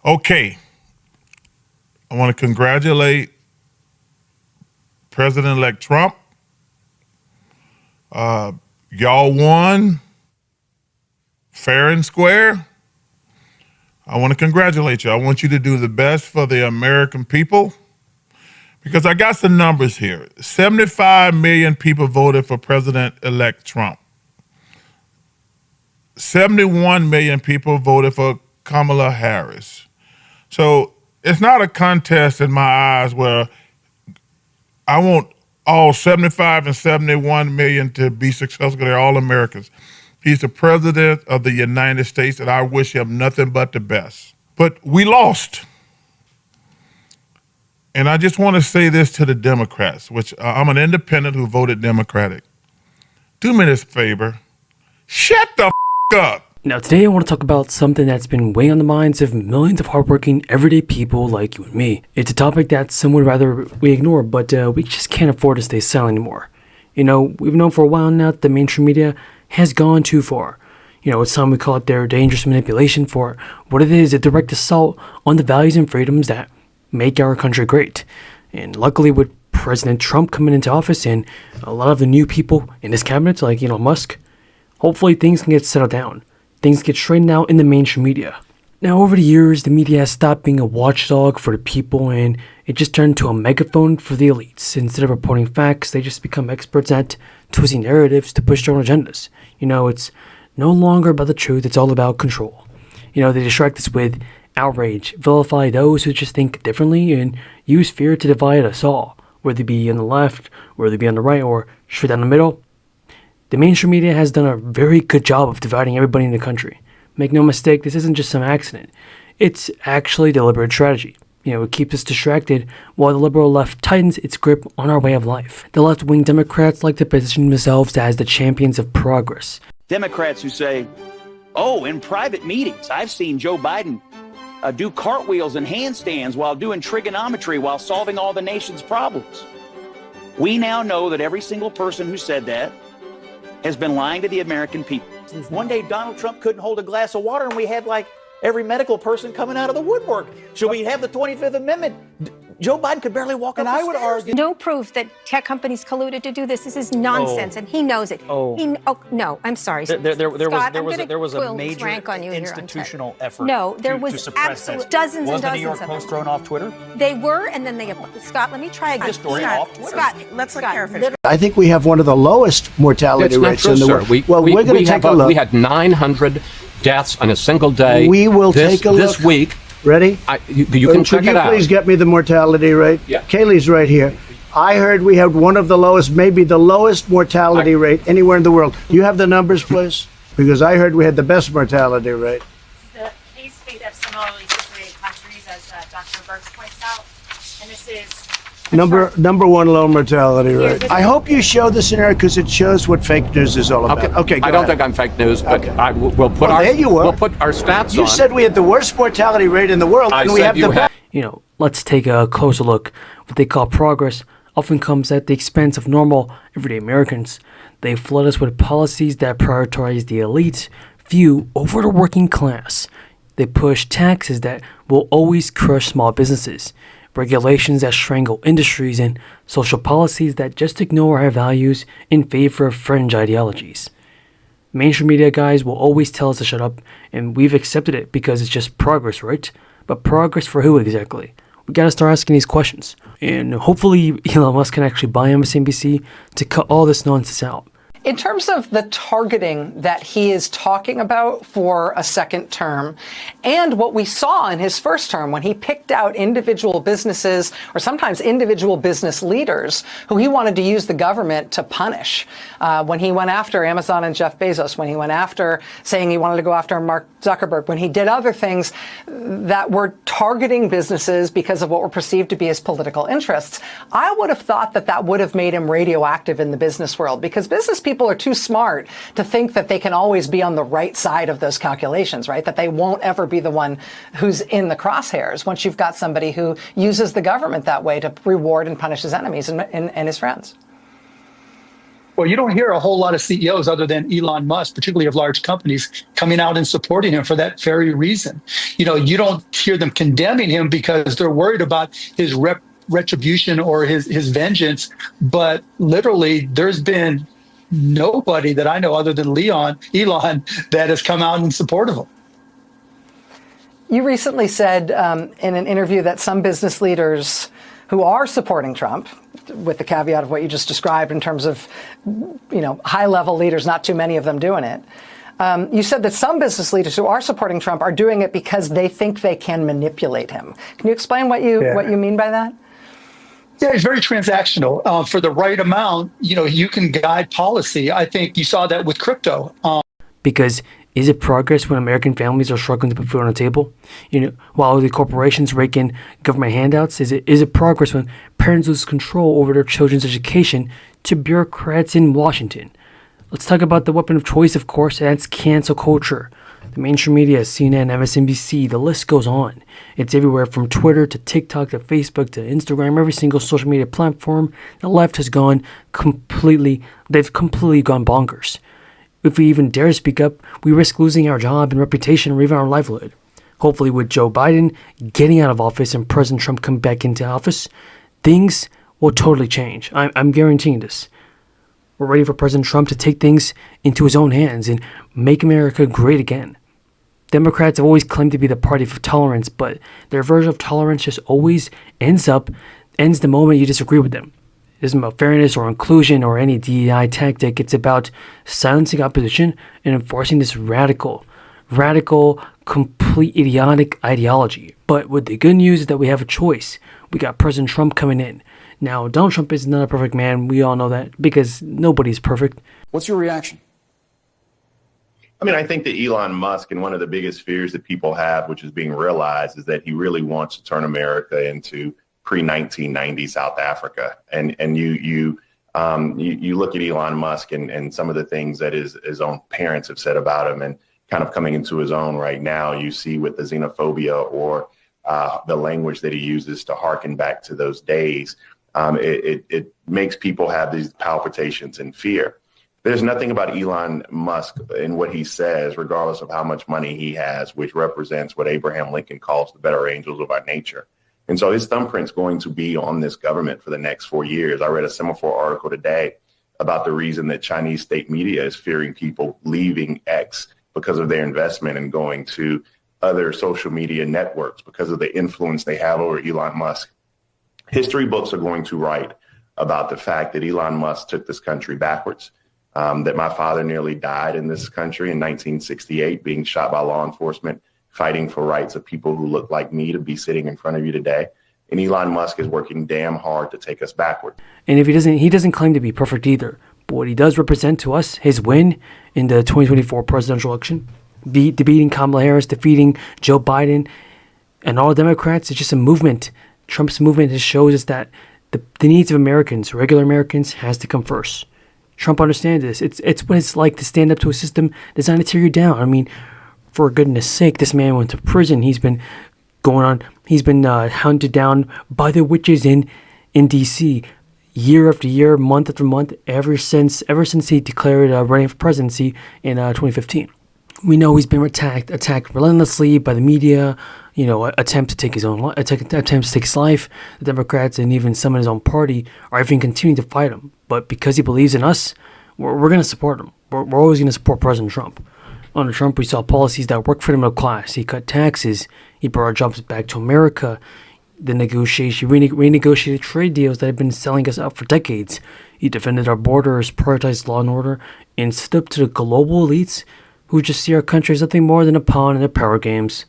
Okay, I want to congratulate President-elect Trump. Y'all won fair and square. I want to congratulate you. I want you to do the best for the American people because I got some numbers here. 75 million people voted for President-elect Trump. 71 million people voted for Kamala Harris. So it's not a contest in my eyes where I want all 75 and 71 million to be successful. They're all Americans. He's the president of the United States, and I wish him nothing but the best. But we lost. And I just want to say this to the Democrats, which I'm an independent who voted Democratic. Do me this favor. Shut the up. Now today I want to talk about something that's been weighing on the minds of millions of hardworking everyday people like you and me. It's a topic that some would rather we ignore, but we just can't afford to stay silent anymore. You know, we've known for a while now that the mainstream media has gone too far. You know, it's time we call it their dangerous manipulation for what it is, a direct assault on the values and freedoms that make our country great. And luckily with President Trump coming into office and a lot of the new people in his cabinet like Elon Musk, hopefully things can get settled down. Things get straightened out in the mainstream media. Now, over the years, the media has stopped being a watchdog for the people and it just turned to a megaphone for the elites. Instead of reporting facts, they just become experts at twisting narratives to push their own agendas. You know, it's no longer about the truth, it's all about control. You know, they distract us with outrage, vilify those who just think differently, and use fear to divide us all, whether they be on the left, whether they be on the right, or straight down the middle. The mainstream media has done a very good job of dividing everybody in the country. Make no mistake, this isn't just some accident. It's actually deliberate strategy. You know, it keeps us distracted while the liberal left tightens its grip on our way of life. The left-wing Democrats like to position themselves as the champions of progress. Democrats who say, oh, in private meetings, I've seen Joe Biden do cartwheels and handstands while doing trigonometry while solving all the nation's problems. We now know that every single person who said that has been lying to the American people. One day, Donald Trump couldn't hold a glass of water, and we had like every medical person coming out of the woodwork. Should we have the 25th Amendment? Joe Biden could barely walk up the stairs. And I would argue no proof that tech companies colluded to do this. This is nonsense, and he knows it. No, I'm sorry. There was a major institutional effort. No, there was absolutely dozens and dozens of them. Was the New York Post thrown off Twitter? They were, and then they. Scott, let me try again. The story off Twitter. Scott, let's look carefully. I think we have one of the lowest mortality rates in the world. We're going to take a look. We had 900 deaths on a single day. We will take a look this week. Ready? You can check it out. Could you please get me the mortality rate? Yeah. Kaylee's right here. I heard we had one of the lowest, maybe the lowest mortality rate anywhere in the world. Do you have the numbers, please? Because I heard we had the best mortality rate. The case rate of similarly situated countries, as Dr. Burks points out, and this is number one low mortality rate. I hope you show the scenario because it shows what fake news is all about. Okay, I don't think I'm fake news, but we'll put we'll put our stats on. You said we had the worst mortality rate in the world, and we have the best. You know, let's take a closer look. What they call progress often comes at the expense of normal, everyday Americans. They flood us with policies that prioritize the elite few over the working class. They push taxes that will always crush small businesses, regulations that strangle industries, and social policies that just ignore our values in favor of fringe ideologies. Mainstream media guys will always tell us to shut up, and we've accepted it because it's just progress, right? But progress for who exactly? We gotta start asking these questions. And hopefully Elon Musk can actually buy MSNBC to cut all this nonsense out. In terms of the targeting that he is talking about for a second term, and what we saw in his first term when he picked out individual businesses or sometimes individual business leaders who he wanted to use the government to punish, when he went after Amazon and Jeff Bezos, when he went after saying he wanted to go after Mark Zuckerberg, when he did other things that were targeting businesses because of what were perceived to be his political interests, I would have thought that that would have made him radioactive in the business world, because business people are too smart to think that they can always be on the right side of those calculations, right? That they won't ever be the one who's in the crosshairs once you've got somebody who uses the government that way to reward and punish his enemies and his friends. Well, you don't hear a whole lot of CEOs other than Elon Musk, particularly of large companies, coming out and supporting him for that very reason. You don't hear them condemning him because they're worried about his retribution or his vengeance. But literally, there's been nobody that I know other than Elon that has come out in support of him. You recently said in an interview that some business leaders who are supporting Trump, with the caveat of what you just described in terms of, high-level leaders, not too many of them doing it. You said that some business leaders who are supporting Trump are doing it because they think they can manipulate him. Can you explain what you mean by that? Yeah, it's very transactional. For the right amount, you can guide policy. I think you saw that with crypto. Because is it progress when American families are struggling to put food on the table? While the corporations rake in government handouts, is it progress when parents lose control over their children's education to bureaucrats in Washington? Let's talk about the weapon of choice, of course, and that's cancel culture. The mainstream media, CNN, MSNBC, the list goes on. It's everywhere from Twitter to TikTok to Facebook to Instagram, every single social media platform. The left has they've completely gone bonkers. If we even dare to speak up, we risk losing our job and reputation or even our livelihood. Hopefully with Joe Biden getting out of office and President Trump coming back into office, things will totally change. I'm guaranteeing this. We're ready for President Trump to take things into his own hands and make America great again. Democrats have always claimed to be the party of tolerance, but their version of tolerance just always ends the moment you disagree with them. It isn't about fairness or inclusion or any DEI tactic. It's about silencing opposition and enforcing this radical, complete idiotic ideology. But with the good news is that we have a choice. We got President Trump coming in. Now, Donald Trump is not a perfect man. We all know that because nobody's perfect. What's your reaction? I think that Elon Musk, and one of the biggest fears that people have, which is being realized, is that he really wants to turn America into pre-1990 South Africa. And you look at Elon Musk and some of the things that his own parents have said about him and kind of coming into his own right now. You see with the xenophobia or the language that he uses to harken back to those days. It makes people have these palpitations and fear. There's nothing about Elon Musk and what he says, regardless of how much money he has, which represents what Abraham Lincoln calls the better angels of our nature. And so his thumbprint's going to be on this government for the next 4 years. I read a Semaphore article today about the reason that Chinese state media is fearing people leaving X because of their investment and going to other social media networks because of the influence they have over Elon Musk. History books are going to write about the fact that Elon Musk took this country backwards, that my father nearly died in this country in 1968, being shot by law enforcement, fighting for rights of people who look like me to be sitting in front of you today. And Elon Musk is working damn hard to take us backward. And if he doesn't claim to be perfect either. But what he does represent to us, his win in the 2024 presidential election, defeating Kamala Harris, defeating Joe Biden, and all Democrats, it's just a movement. Trump's movement just shows us that the needs of Americans, regular Americans, has to come first. Trump understands this. It's what it's like to stand up to a system designed to tear you down. For goodness sake, this man went to prison. He's been hunted down by the witches in D.C. year after year, month after month, ever since he declared running for presidency in 2015. We know he's been attacked relentlessly by the media. Attempt to take his life. The Democrats and even some in his own party are even continuing to fight him. But because he believes in us, we're going to support him. We're always going to support President Trump. Under Trump, we saw policies that worked for the middle class. He cut taxes. He brought our jobs back to America. He renegotiated trade deals that had been selling us out for decades. He defended our borders, prioritized law and order, and stood up to the global elites who just see our country as nothing more than a pawn in their power games.